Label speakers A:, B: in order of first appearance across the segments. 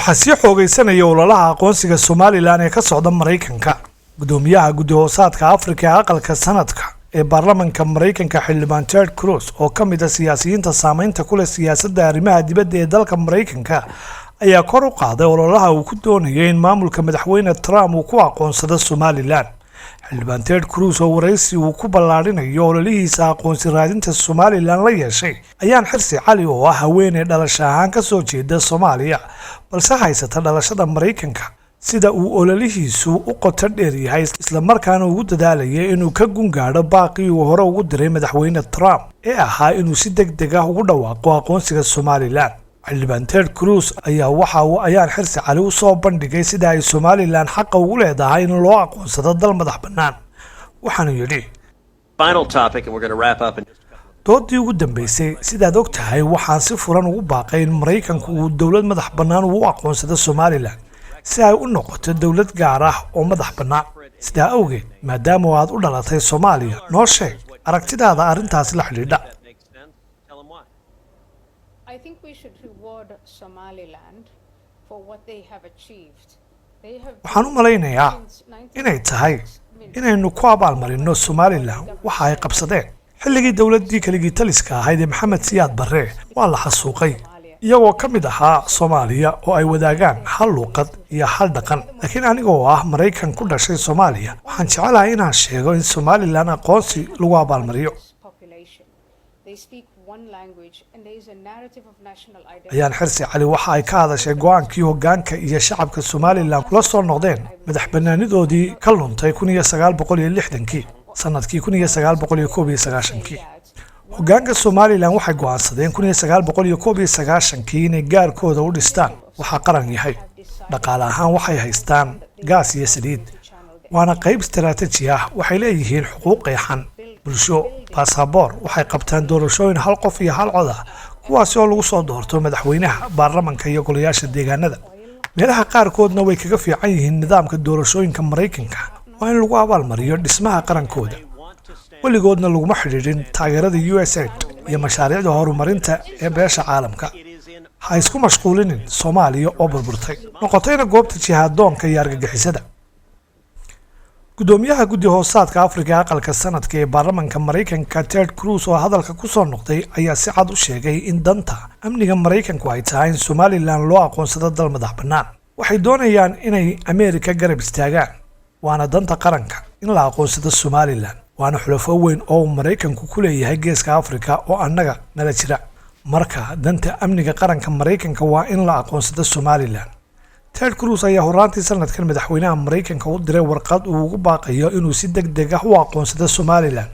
A: waxaa sii xoogaysanaya ololaha aqoonsiga Somaliland ee ka socda Mareykanka. Gudoomiyaha Guddi-hoosaadka Afrika ee aqalka sanadka ee baarlamaanka Mareykanka xildhibaan Ted Cruz oo ka mid ah siyaasiyiinta saameynta ku leh siyaasadda arrimaha dibadda ee dalka Mareykanka ayaa kor u qaaday ololaha uu ku doonayay in maamulka madaxweyne Trump uu ku aqoonsado Somaliland. xildhibaan Ted Cruz oo waraysi uu ku ballaarinayo ololihiisa aqoonsi raadinta Somaliland la yeeshay ayaan Xirsi Cali oo ah haweeney dhalasho ahaan ka soo jeeda Soomaaliya balse haysata dhalashada Mareykanka sida uu ololihiisu u qoto dheer yahay isla markaana ugu dadaalayay inuu ka gungaadho baaqii uu hore ugu diray madaxweyne Trump ee ahaa inuu si degdeg ah ugu dhawaaqo aqoonsiga Somaliland. xildhibaan Ted Cruz ayaa waxa uu ayaan Xirsi Cali u soo bandhigay sida ay Somaliland xaq ugu leedahay in loo aqoonsado dal madax bannaan. waxaanu yidhi doodii ugu dambeysay sidaad og tahay waxaan si furan ugu baaqay in Mareykanku uu dowlad madax bannaan u aqoonsado Somaliland si ay u noqoto dowlad gaar ah oo madax bannaan. sidaa awgeed maadaama aad u dhalatay Soomaaliya noo sheeg aragtidaada arrintaas la xidhiidha.
B: I think we should reward Somaliland for what they have achieved.
A: waxaan u malaynayaa inay tahay inaynu ku abaalmarino Somaliland waxa ay qabsadeen xilligii dowladdii kaligii taliska ahayd ee Maxamed Siyaad Barre waa la xasuuqay iyagoo ka mid ahaa Soomaaliya oo ay wadaagaan hal luqad iyo hal dhaqan. laakiin anigoo ah Mareykan ku dhashay Soomaaliya waxaan jecelahay inaan sheego in Somaliland aqoonsi lagu abaalmariyo. ayaan Xirsi Cali waxa ay ka hadashay go'aankii hoggaanka iyo shacabka Somaliland kula soo noqdeen madax bannaanidoodii ka luntay 1960kii sanadkii 1991kii. hoggaanka Somaliland waxay go'aansadeen 1991kii inay gaarkooda u dhistaan waxa qaran yahay. dhaqaale ahaan waxay haystaan gaas iyo saliid waana qayb istaraatiiji ah. waxay leeyihiin xuquuq qeexan bulsho baasaboor waxay qabtaan doorashooyin hal qof iyo hal cod ah kuwaas oo lagu soo doorto madaxweynaha baarlamaanka iyo golayaasha deegaanada. meelaha qaarkoodna way kaga fiican yihiin nidaamka doorashooyinka Mareykanka waa in lagu abaalmariyo dhismaha qarankooda. weligoodna laguma xidhiidhin taageerada USAID iyo mashaariicda horumarinta ee beesha caalamka. ha isku mashquulinin Soomaaliya oo burburtay noqotayna goobta jihaadoonka iyo argagixisada. gudoomiyaha Guddi-hoosaadka Afrika ee aqalka sanadka ee baarlamaanka Mareykanka Ted Cruz oo hadalka ku soo noqday ayaa si cad u sheegay in danta amniga Mareykanku ay tahay in Somaliland loo aqoonsado dal madax bannaan. waxay doonayaan inay Ameerika garab istaagaan waana danta qaranka in la aqoonsado Somaliland waana xulafo weyn oo Mareykanku ku leeyahay geeska Afrika oo annaga nala jira. marka danta amniga qaranka Mareykanka waa in la aqoonsado Somaliland. Ted Cruz ayaa horaantii sanadkan madaxweynaha Mareykanka u diray warqad uu ugu baaqayo inuu si degdeg ah u aqoonsado Somaliland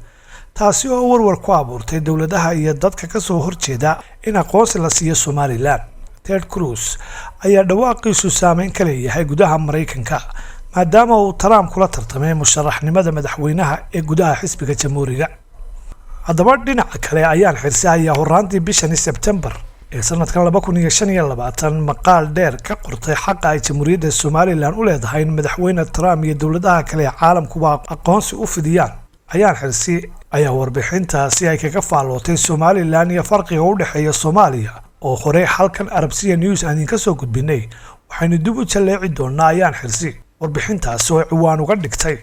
A: taasi oo warwar ku abuurtay dowladaha iyo dadka ka soo horjeeda in aqoonsi la siiyo Somaliland. Ted Cruz ayaa dhawaaqiisu saameyn ka leeyahay gudaha Mareykanka maadaama uu Trump kula tartamay musharaxnimada madaxweynaha ee gudaha xisbiga Jamhuuriga. haddaba dhinaca kale ayaan Xirsi ayaa horaantii bishani Sebtembar ee sanadkan 2025 maqaal dheer ka qortay xaqa ay Jamhuuriyadda Somaliland u leedahay in madaxweyne Trump iyo dowladaha kale ee caalamkuba aqoonsi u fidiyaan. ayaan Xirsi ayaa warbixintaasi ay kaga faallootay Somaliland iyo farqiga u dhexeeya Soomaaliya oo hore halkan Arabsiya News aan idinka soo gudbinay. waxaynu dib u jaleeci doonaa ayaan Xirsi warbixintaasi oo ciwaan uga dhigtay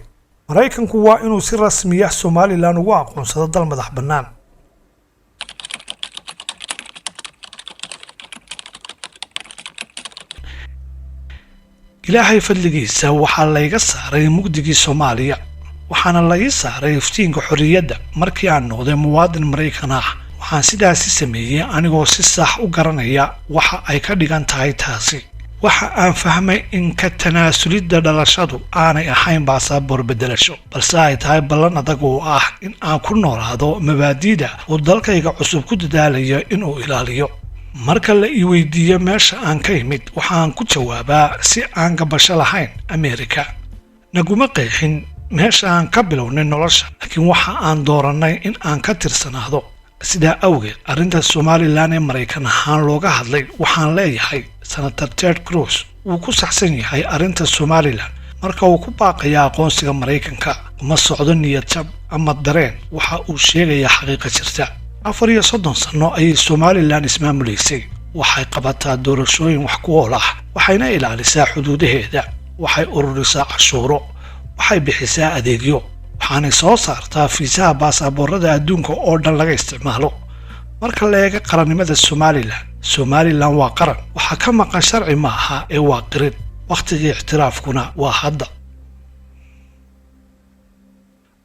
A: Mareykanku waa inuu si rasmi ah Somaliland ugu aqoonsado dal madax bannaan. ilaahay fadligiisa waxaa layga saaray mugdigii Soomaaliya waxaana la ii saaray iftiinka xorriyadda markii aan noqday muwaadin Mareykan ah. waxaan sidaasi sameeyay anigoo si sax u garanaya waxa ay ka dhigan tahay taasi. waxa aan fahmay in ka tanaasulidda dhalashadu aanay ahayn baasaboor bedelasho balse ay tahay ballan adag oo ah in aan ku noolaado mabaadi'da uu dalkayga cusub ku dadaalayo inuu ilaaliyo. marka la ii weydiiyo meesha aan ka imid waxaan ku jawaabaa si aan gabasho lahayn Ameerika. naguma qeexin meesha aan ka bilownay nolosha laakiin waxa aan doorannay in aan ka tirsanaado. sidaa awgeed arrinta Somaliland ee Mareykan ahaan looga hadlay waxaan leeyahay Senator Ted Cruz wuu ku saxsan yahay arrinta Somaliland marka uu ku baaqaya aqoonsiga Mareykanka. uma socdo niyad jab ama dareen waxa uu sheegayaa xaqiiqo jirta. 34 sano ayay Somaliland ismaamuleysay waxay qabataa doorashooyin wax ku ool ah waxayna ilaalisaa xuduudaheeda waxay ururisaa cashuuro waxay bixisaa adeegyo waxaanay soo saartaa fiisaha baasaboorada adduunka oo dhan laga isticmaalo marka la eego qarannimada Somaliland waa qaran waxa ka maqan sharci ma aha ee waa qirin waqtigii ixtiraafkuna waa hadda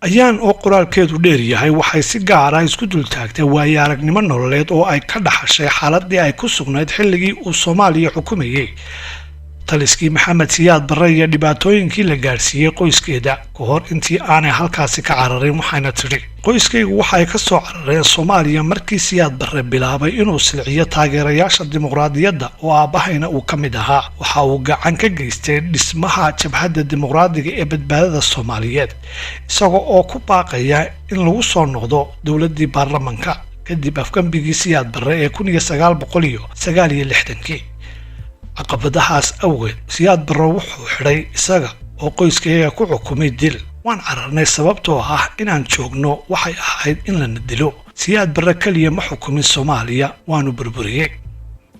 A: ayaan oo qoraalkeedu dheer yahay waxay si gaar ah isku dul taagtay waayo aragnimo nololeed oo ay ka dhaxashay xaaladii ay ku sugnayd xilligii uu Soomaaliya xukumayay taliskii Maxamed Siyaad Barre iyo dhibaatooyinkii la gaarsiiyay qoyskeeda ka hor intii aanay halkaasi ka cararin waxayna tiri qoyskaygu waxay ka soo carareen Soomaaliya markii Siyaad Barre bilaabay inuu silciyo taageerayaasha dimuqraadiyadda oo aabahayna uu ka mid ahaa waxa uu gacan ka geystay dhismaha jabhadda dimuqraadiga ee badbaadada Soomaaliyeed isagoo oo ku baaqaya in lagu soo noqdo dowladii baarlamaanka kadib afgambigii Siyaad Barre ee 1969 caqabadahaas awgeed Siyaad Barre wuxuu xidhay isaga oo qoyskayga ku xukumay dil waan cararnay sababtoo ah inaan joogno waxay ahayd in la dilo Siyaad Barre kaliya ma xukumin Soomaaliya waanu burburiyay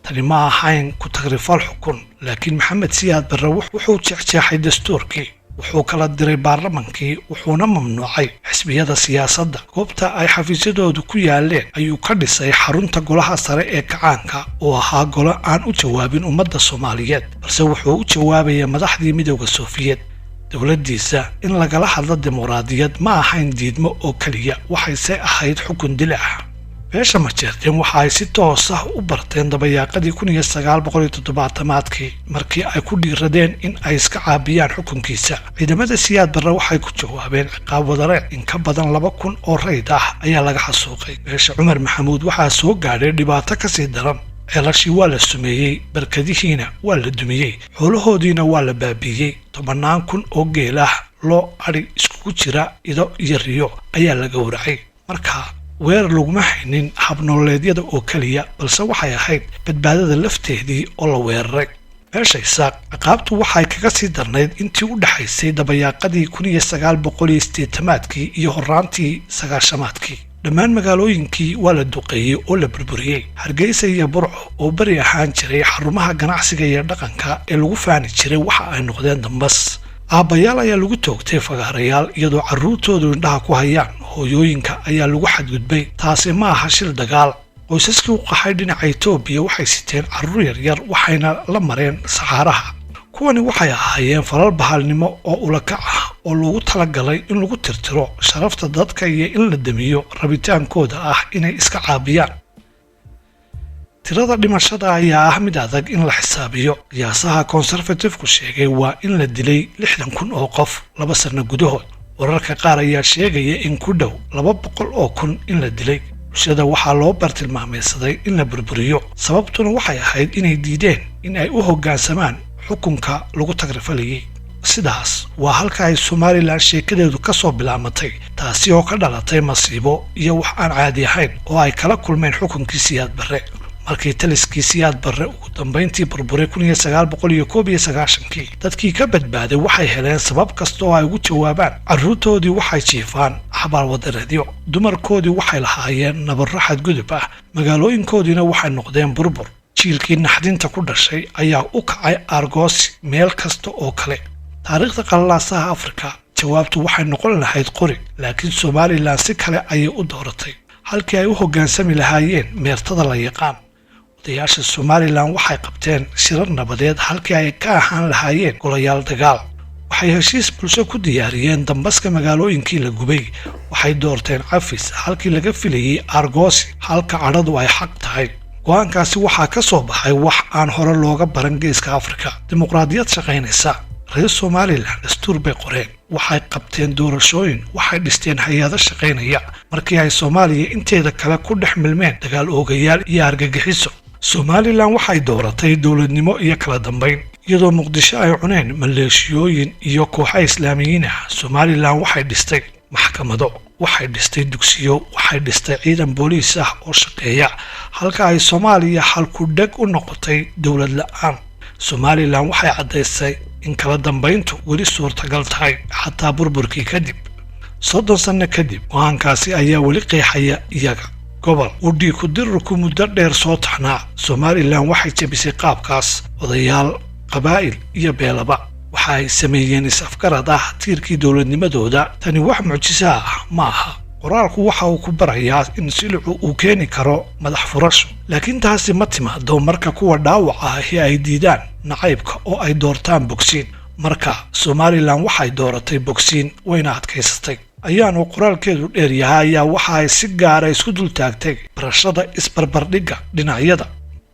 A: tani ma ahayn ku tagrifal xukun laakiin Maxamed Siyaad Barre wuxuu jeexjeexay dastuurkii wuxuu kala diray baarlamaankii wuxuuna mamnuucay xisbiyada siyaasadda goobta ay xafiisyadoodu ku yaaleen ayuu ka dhisay xarunta golaha sare ee kacaanka oo ahaa golo aan u jawaabin ummadda Soomaaliyeed balse wuxuu u jawaabayay madaxdii midowga Soofiyeed dowladdiisa in lagala hadlo dimuqraadiyad ma ahayn diidmo oo kaliya waxayse ahayd xukun dil ah beesha Majeerteen waxa ay si toos ah u barteen dabayaaqadii 1970-aadkii markii ay ku dhiiradeen in ay iska caabiyaan xukunkiisa ciidamada Siyaad Barre waxay ku jawaabeen ciqaab wadareed in ka badan 2,000 oo rayd ah ayaa laga xasuuqay beesha Cumar Maxamuud waxaa soo gaadhay dhibaato ka sii daran ceelashii waa la sumeeyey barkadihiina waa la dumiyey xoolahoodiina waa la baabiiyey 10,000 oo geel ah loo ari isku jira ido iyo riyo ayaa laga waracay markaa weer laguma haynin habnooleedyada oo kaliya balse waxay ahayd badbaadada lafteedii oo la weeraray beesha Isaaq ciqaabtu waxay kaga sii darnayd intii u dhaxaysay dabayaaqadii 1980-aadkii iyo horaantii 90-aadkii dhammaan magaalooyinkii waa la duqeeyey oo la burburiyey Hargeysa iyo Burco oo bari ahaan jiray xarumaha ganacsiga iyo dhaqanka ee lagu faani jiray waxa ay noqdeen dambas aabayaal ayaa lagu toogtay fagaarayaal iyadoo carruurtoodu indhaha ku hayaan hooyooyinka ayaa lagu xadgudbay taasi ma aha shil dagaal qoysaskii u qaxay dhinaca Itoobiya waxay siteen carruur yaryar waxayna la mareen saxaaraha kuwani waxay ahaayeen falal bahalnimo oo ulakac ah oo loogu talagalay in lagu tirtiro sharafta dadka iyo in la damiyo rabitaankooda ah inay iska caabiyaan tirada dhimashada ayaa ah mid adag in la xisaabiyo qiyaasaha conservative-ku sheegay waa in la dilay 60,000 oo qof 2 sano gudahood wararka qaar ayaa sheegaya in ku dhow 200,000 oo kun in la dilay bulshada waxaa loo bartilmaameedsaday in la burburiyo sababtuna waxay ahayd inay diideen in ay u hoggaansamaan xukunka lagu tagrifaliyay sidaas waa halka ay Somaliland sheekadeedu ka soo bilaamatay taasi oo ka dhalatay masiibo iyo wax aan caadi ahayn oo ay kala kulmeen xukunkii Siyaad Barre markii taliskii Siyaad Barre ugu dambeyntii burburay 1991 dadkii ka badbaaday waxay heleen sabab kasta oo ay ugu jawaabaan carruurtoodii waxay jiifaan xabaal wadareedyo dumarkoodii waxay lahaayeen nabarro xadgudub ah magaalooyinkoodiina waxay noqdeen burbur jiilkii naxdinta ku dhashay ayaa u kacay argoosi meel kasta oo kale taariikhda qalalaasaha Afrika jawaabtu waxay noqon lahayd qori laakiin Somaliland si kale ayay u dooratay halkii ay u hoggaansami lahaayeen meertada la yaqaan odayaasha Somaliland waxay qabteen shirar nabadeed halkii ay ka ahaan lahaayeen golayaal dagaal waxay heshiis bulsho ku diyaariyeen dambaska magaalooyinkii la gubay waxay doorteen cafis halkii laga filayay argoosi halka cadhadu ay xaq tahay go'aankaasi waxaa ka soo baxay wax aan hore looga baran geeska Afrika dimuqraadiyad shaqaynaysa reer Somaliland dastuur bay qoreen waxay qabteen doorashooyin waxay dhisteen hay'ado shaqaynaya markii ay Soomaaliya inteeda kale ku dhex milmeen dagaal oogayaal iyo argagixiso Somaliland waxay dooratay dowladnimo iyo kala dambeyn iyadoo Muqdisho ay cuneen maleeshiyooyin iyo kooxo Islaamiyiin ah Somaliland waxay dhistay maxkamado waxay dhistay dugsiyo waxay dhistay ciidan booliis ah oo shaqeeya halka ay Soomaaliya halku dhag u noqotay dowlad la'aan Somaliland waxay cadeysay in kala dambeyntu weli suurtagal tahay xataa burburkii kadib 30 sano kadib go'aankaasi ayaa weli qeexaya iyaga gobol uu dhiiku dirarku muddo dheer soo taxnaa. Somalilan waxay jabisay qaabkaas odayaal, qabaa'il iyo beelaba. waxa ay sameeyeen is-afgarad ah tiirkii dowladnimadooda. Tani wax mucjiso ah ma aha. qoraalku waxa uu ku barayaa in silicu uu keeni karo madax furasho, laakiin taasi ma timaado marka kuwa dhaawaca ahi ay diidaan nacaybka oo ay doortaan bogsiin. marka Somalilan waxay dooratay bogsiin wayna adkaysatay. ayaanu qoraalkeedu dheer yahay ayaa waxa ay si gaara isku dul taagtay barashada isbarbardhigga dhinacyada.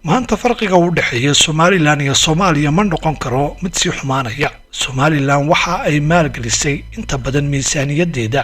A: maanta farqiga u dhexeeya Somalilan iyo Soomaaliya ma noqon karo mid sii xumaanaya. Somalilan waxa ay maalgelisay inta badan miisaaniyadeeda.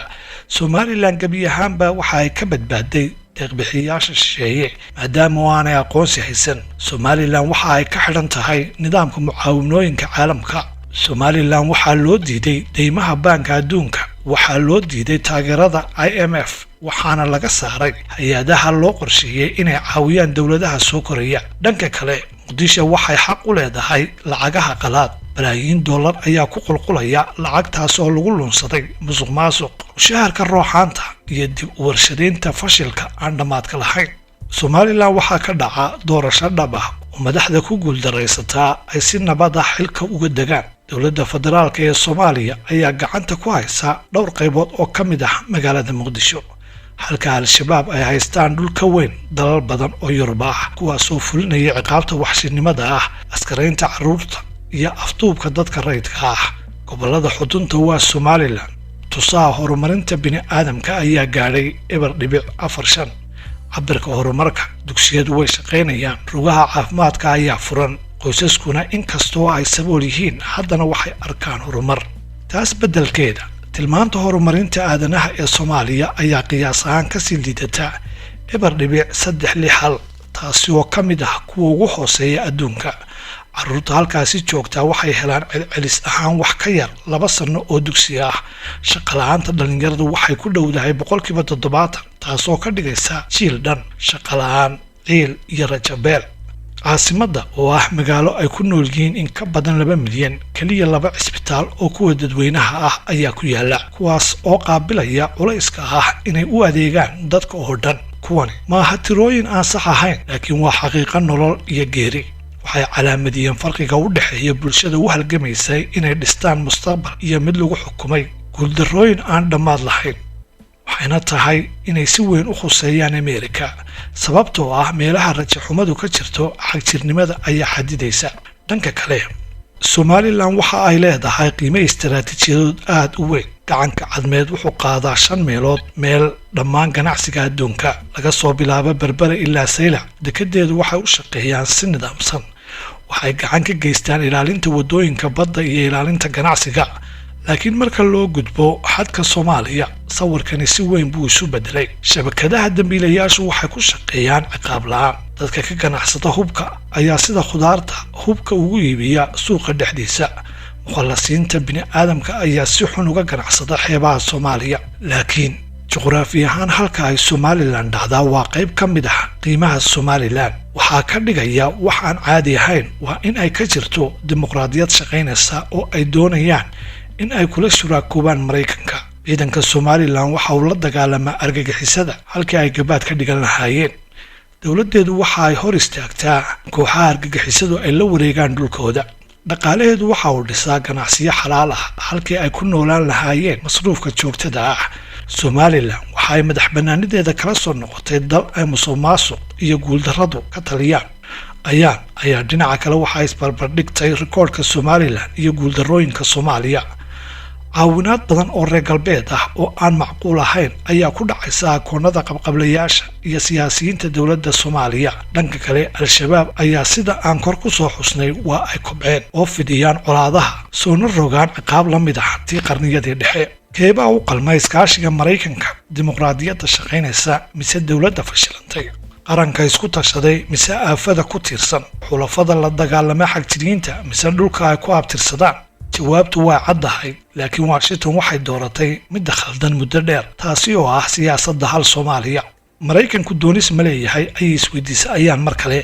A: Somalilan gabi ahaanba waxa ay ka badbaaday deeq-bixiyayaasha shisheeye maadaama aanay aqoonsi haysan. Somalilan waxa ay ka xidhan tahay nidaamka mucaawanooyinka caalamka. Somalilan waxaa loo diiday deymaha baanka adduunka, waxaa loo diiday taageerada IMF, waxaana laga saaray hay-adaha loo qorsheeyey inay caawiyaan dowladaha soo koraya. dhanka kale, Muqdisho waxay xaq u leedahay lacagaha qalaad. balaayiin dollar ayaa ku qulqulaya lacagtaas oo lagu lunsaday musuqmaasuq, mushaharka rooxaanta iyo dib u warshadaynta fashilka aan dhammaadka lahayn. Somalilan waxaa ka dhaca doorasho dhab ah oo madaxda ku guuldaraysataa ay si nabad ah xilka uga degaan. dowladda federaalka ee Soomaaliya ayaa gacanta ku haysa dhowr qaybood oo ka mid ah magaalada Muqdisho, halka al-shabaab ay haystaan dhul ka weyn dalal badan oo Yurub ah, kuwaasoo fulinaya ciqaabta waxshinimada ah, askaraynta carruurta iyo afduubka dadka rayidka ah. gobollada xudunta waa Somalilan. tusaha horumarinta bini'aadamka ayaa gaadhay eber dhibic 45. cabirka horumarka dugsiyadu way shaqaynayaan, rugaha caafimaadka ayaa furan, qoysaskuna inkastoo ay sabool yihiin haddana waxay arkaan horumar. taas beddelkeeda, tilmaanta horumarinta aadanaha ee Soomaaliya ayaa qiyaas ahaan ka sii liidata eber dhibic 361, taasi oo ka mid ah kuwa ugu hooseeya adduunka. carruurta halkaasi joogtaa waxay helaan celcelis ahaan wax ka yar 2 sano oo dugsi ah. shaqo la'aanta dhalinyaradu waxay ku dhowdahay 70%, taasoo ka dhigaysa jiil dhan shaqo la'aan, ciil iyo rajabeel. caasimadda oo ah magaalo ay ku nool yihiin in ka badan 2 milyan, keliya 2 cisbitaal oo kuwa dadweynaha ah ayaa ku yaala, kuwaas oo qaabilaya culayska ah inay u adeegaan dadka oo dhan. kuwani maaha tirooyin aan sax ahayn, laakiin waa xaqiiqo nolol iyo geeri. waxay calaamadiyeen farqiga u dhexeeya bulshada u halgamaysay inay dhistaan mustaqbal iyo mid lagu xukumay guuldarrooyin aan dhammaad lahayn. waxayna tahay inay si weyn u khuseeyaan Ameerika, sababtoo ah meelaha rajaxumadu ka jirto xagjirnimada ayaa xadidaysa. dhanka kale, Somalilan waxa ay leedahay qiime istaraatiijiyadeed aad u weyn. gacanka cadmeed wuxuu qaadaa 5 meelood meel dhammaan ganacsiga adduunka, laga soo bilaabo Berbera ilaa Saylac. dekedeedu waxay u shaqeeyaan si nidaamsan, waxay gacan ka geystaan ilaalinta wadooyinka badda iyo ilaalinta ganacsiga. laakiin marka loo gudbo xadka Soomaaliya, sawirkani si weyn buu isu bedelay. shabakadaha dambiilayaashu waxay ku shaqeeyaan ciqaab la'aan. dadka ka ganacsada hubka ayaa sida khudaarta hubka ugu iibiya suuqa dhexdiisa. mukhallasiinta bini'aadamka ayaa si xun uga ganacsada xeebaha Soomaaliya. laakiin juqraafi ahaan halka ay Somalilan dhacdaa waa qayb ka mid ah qiimaha Somalilan. waxaa ka dhigaya wax aan caadi ahayn waa in ay ka jirto dimuqraadiyad shaqaynaysa oo ay doonayaan in ay kula shuraakoobaan Maraykanka. ciidanka Somalilan waxa uu la dagaalamaa argagixisada halkii ay gabaad ka dhigan lahaayeen. dowladdeedu waxa ay hor istaagtaa kooxaha argagixisadu ay la wareegaan dhulkooda. dhaqaalaheedu waxa uu dhisaa ganacsiyo xalaal ah halkii ay ku noolaan lahaayeen masruufka joogtada ah. Somalilan waxa ay madax bannaanideeda kala soo noqotay dal ay musuqmaasuq iyo guuldarradu ka taliyaan. ayaa dhinaca kale waxa isbarbardhigtay rikoodhka Somalilan iyo guuldarrooyinka Soomaaliya. caawinaad badan oo reer galbeed ah oo aan macquul ahayn ayaa ku dhacaysa akoonnada qabqablayaasha iyo siyaasiyiinta dowladda Soomaaliya. dhanka kale, al-shabaab ayaa sida aan kor ku soo xusnay waa ay kobceen oo fidiyaan colaadaha, soona rogaan ciqaab la mid ah tii qarniyadii dhexe. keebaa u qalma iskaashiga Maraykanka, dimuqraadiyadda shaqaynaysa mise dowladda fashilantay? qaranka isku tashaday mise aafada ku tiirsan? xulafada la dagaalama xagjiriinta mise dhulka ay ku abtirsadaan? jawaabtu waa caddahay, laakiin Washington waxay dooratay midda khaldan muddo dheer, taasi oo ah siyaasadda hal Soomaaliya. Maraykanku doonis ma leeyahay ayay isweydiisay ayaan mar kale.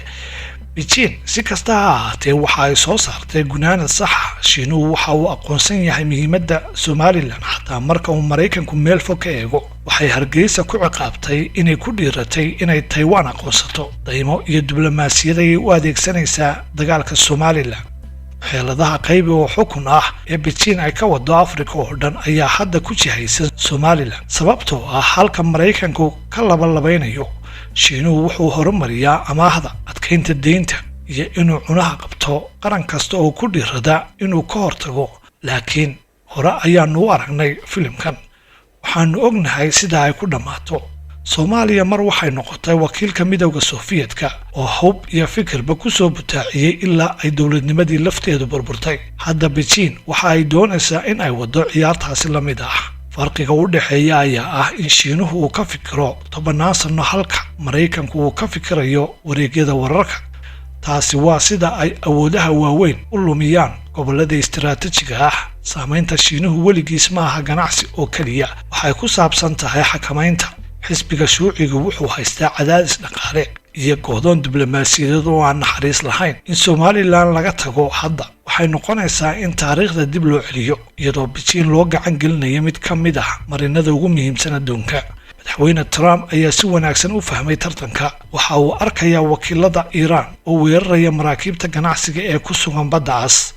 A: Beijing si kasta ha ahaatee waxa ay soo saartay gunaanad saxa. Shiinuhu waxa uu aqoonsan yahay muhiimadda Somalilan xataa marka uu Maraykanku meel fog ka eego. waxay Hargeysa ku ciqaabtay inay ku dhiiratay inay Taiwan aqoonsato daymo iyo diblomaasiyad ay u adeegsanaysaa dagaalka Somaliland. xeeladaha qaybi oo xukun ah ee Beijing ay ka wado Afrika oo dhan ayaa hadda ku jihaysan Somaliland sababtoo ah halka Mareykanku ka labaynayo Shiinuhu wuxuu horumariyaa amaahda adkeynta deynta iyo inuu cunaha qabto qaran kasta oo ku dhiirada inuu ka hortago. laakiin hore ayaanu u aragnay filimkan waxaanu ognahay sida ay ku dhamaato. Soomaaliya mar waxay noqotay wakiilka midowga Sofiyeedka oo hub iyo fikirba ku soo butaaciyay ilaa ay dawladnimadii lafteedu burburtay. hadda Beijing waxa ay doonaysaa in ay wado ciyaartaasi la mid ah. farqiga u dhaxeeya ayaa ah in Shiinuhu uu ka fikiro 10 sano halka Mareykanku uu ka fikirayo wareegyada wararka. taasi waa sida ay awoodaha waaweyn u lumiyaan gobolada istiraatiijiga ah. saamaynta Shiinuhu weligiis ma aha ganacsi oo kaliya, waxay ku saabsan tahay xakamaynta. xisbiga shuuciga wuxuu haystaa cadaadis dhaqaale iyo go'doon diblomaasiyadeed oo aan naxariis lahayn. in Somaliland laga tago hadda waxay noqonaysaa in taariikhda dib loo celiyo iyadoo Beijing loo gacan gelinayo mid ka mid ah marinada ugu muhiimsan adduunka. madaxweyne Trump ayaa si wanaagsan u fahmay tartanka. waxa uu arkayaa wakiilada Iran oo weeraraya maraakiibta ganacsiga ee ku sugan badda Cas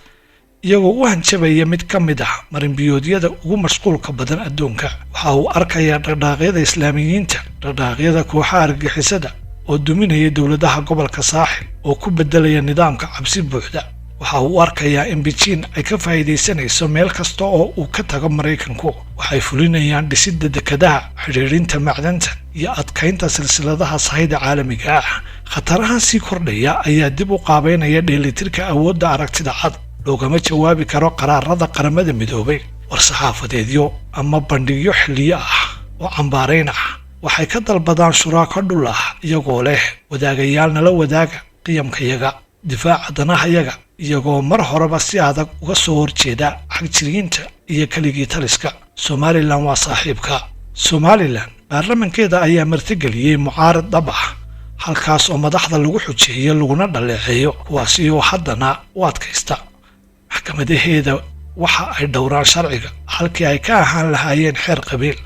A: iyagoo u hanjabaya mid ka mid ah marinbiyoodyada ugu mashquulka badan adduunka. waxa uu arkayaa dhaqdhaqaaqyada Islaamiyiinta, dhaqdhaqaaqyada kooxaha argagixisada oo duminaya dowladaha gobolka Saaxil oo ku bedelaya nidaamka cabsi buuxda. waxa uu arkayaa in Beijing ay ka faa'iideysanayso meel kasta oo uu ka tago Mareykanku. waxay fulinayaan dhisidda dekedaha, xiriirinta macdanta iyo adkaynta silsiladaha sahayda caalamiga ah. khatarahan sii kordhaya ayaa dib u qaabeynaya dheelitirka awoodda aragtida cad. loogama jawaabi karo qaraarada qaramada midoobay war-saxaafadeedyo ama bandhigyo xilliyo ah oo cambaarayn ah. waxay ka dalbadaan shuraako dhul ah iyagoo leh wadaagayaal nala wadaaga qiyamkayaga, difaaca danahayaga, iyagoo mar horeba si adag uga soo horjeeda xagjiriinta iyo keligii taliska. Somaliland waa saaxiibka. Somaliland baarlamankeeda ayaa martigeliyey mucaarad dhab ah halkaas oo madaxda lagu xujeeyo laguna dhaleeceeyo kuwaasi oo haddana u adkaysta. maxkamadaheeda waxa ay dhowraan sharciga halkii ay ka ahaan lahaayeen xeer qabiil.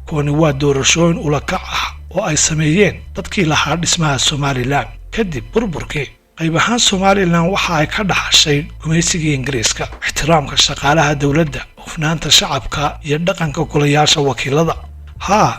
A: kuwani waa doorashooyin ula kac ah oo ay sameeyeen dadkii lahaa dhismaha Somaliland kadib burburkii. qayb ahaan Somaliland waxa ay ka dhaxashay gumaysigii Ingiriiska. ixtiraamka shaqaalaha dawladda, hufnaanta shacabka iyo dhaqanka golayaasha wakiilada.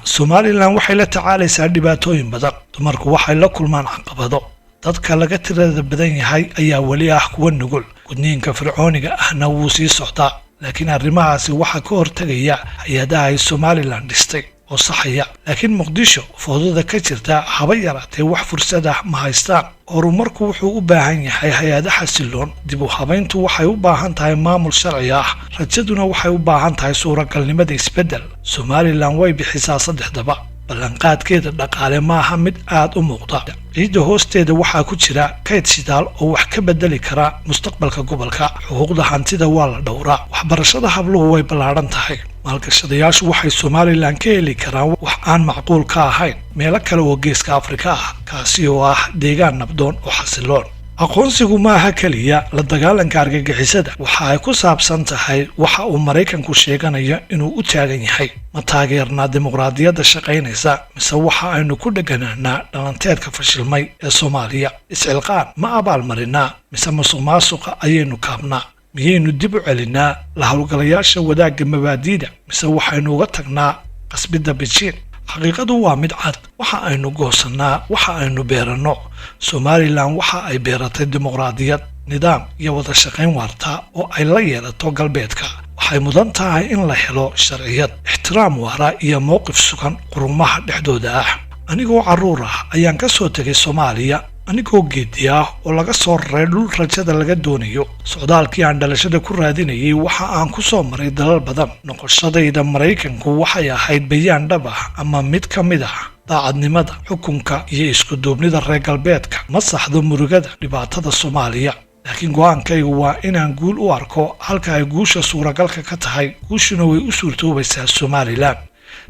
A: Somaliland waxay la tacaalaysaa dhibaatooyin badan. dumarku waxay la kulmaan caqabado. dadka laga tirada badan yahay ayaa weli ah kuwa nugul. gudniinka fircooniga ahna wuu sii socdaa. laakiin arrimahaasi waxaa ka hortagaya hay-adaha ay Somaliland dhistay oo saxaya. laakiin Muqdisho foodada ka jirta haba yaraatee wax fursad ah ma haystaan. horumarku wuxuu u baahan yahay hay-ado xasiloon. dib u habayntu waxay u baahan tahay maamul sharci ah. rajaduna waxay u baahan tahay suuragalnimada isbeddel. Somaliland way bixisaa saddexdaba. ballanqaadkeeda dhaqaale ma aha mid aad u muuqda. ciidda hoosteeda waxaa ku jira kayd shidaal oo wax ka bedeli kara mustaqbalka gobolka. xuquuqda hantida waa la dhowraa. waxbarashada habluhu way ballaadhan tahay. maalgashadayaashu waxay Somaliland ka heli karaan wax aan macquul ka ahayn meelo kale oo geeska Afrika ah, kaasi oo ah deegaan nabdoon oo xasiloon. aqoonsigu ma aha kaliya la dagaalanka argagixisada. waxa ay ku saabsan tahay waxa uu Mareykanku sheeganayo inuu u taagan yahay. ma taageernaa dimuqraadiyadda shaqaynaysa mise waxa aynu ku dheganaanaa dhalanteedka fashilmay ee Soomaaliya? iscilqaan ma abaalmarinaa mise musuqmaasuqa ayaynu kaabnaa? miyaynu dib u celinaa la howlgalayaasha wadaagga mabaadiida mise waxaynu uga tagnaa qasbidda Beijing? xaqiiqadu waa mid cad. waxa aynu goosannaa waxa aynu beeranno. Somaliland waxa ay beeratay dimuqraadiyad, nidaam iyo wada shaqayn waarta oo ay la yeelato galbeedka. waxay mudan tahay in la helo sharciyad, ixtiraam waara iyo mowqif sugan qurumaha dhexdooda ah. anigoo carruur ah ayaan ka soo tegay Soomaaliya anigoo geedi ah oo laga soo raray dhul rajada laga doonayo. socdaalkii aan dhalashada ku raadinayay waxa aan ku soo maray dalal badan. noqoshadayda Mareykanku waxay ahayd bayaan dhab ah ama mid ka mid ah daacadnimada, xukunka iyo isku duubnida reer galbeedka. ma saxdo murugada dhibaatada Soomaaliya, laakiin go'aankaygu waa inaan guul u arko halka ay guusha suuragalka ka tahay. guushuna way u suurtoobaysaa Somaliland.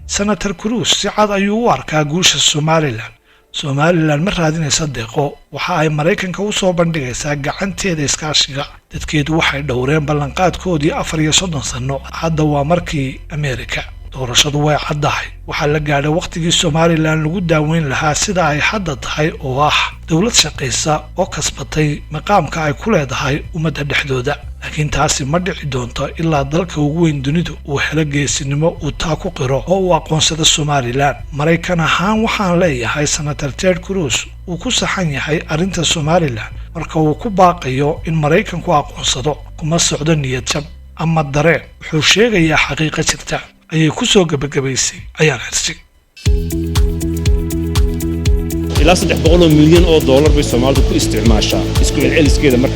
A: Senator Cruz si cad ayuu u arkaa guusha Somaliland. Somaliland ma raadinaysa deeqo. waxa ay Mareykanka u soo bandhigaysaa gacanteeda iskaashiga. dadkeedu waxay dhowreen ballanqaadkoodii 34 sano. hadda waa markii Ameerika. doorashadu way caddahay waxaa la gaadhay wakhtigii somalilan lagu daaweyn lahaa sida ay hadda tahay oo ah dowlad shaqaysa oo kasbatay maqaamka ay ku leedahay ummadda dhexdooda laakiin taasi ma dhici doonto ilaa dalka ugu weyn dunidu uu helo geesinimo uu taa ku qiro oo uu aqoonsado somalilan maraykan ahaan waxaan leeyahay senator ted cruz uu ku saxan yahay arrinta somalilan marka uu ku baaqayo in maraykanku aqoonsado kuma socdo niyadjab ama dareen wuxuu sheegayaa xaqiiqo jirta ayay ku soo gabagabaysay ayaan xirsi
C: ilaa $300 milyan oo dollar bay Soomaalidu ku isticmaashaa isku celceliskeeda marka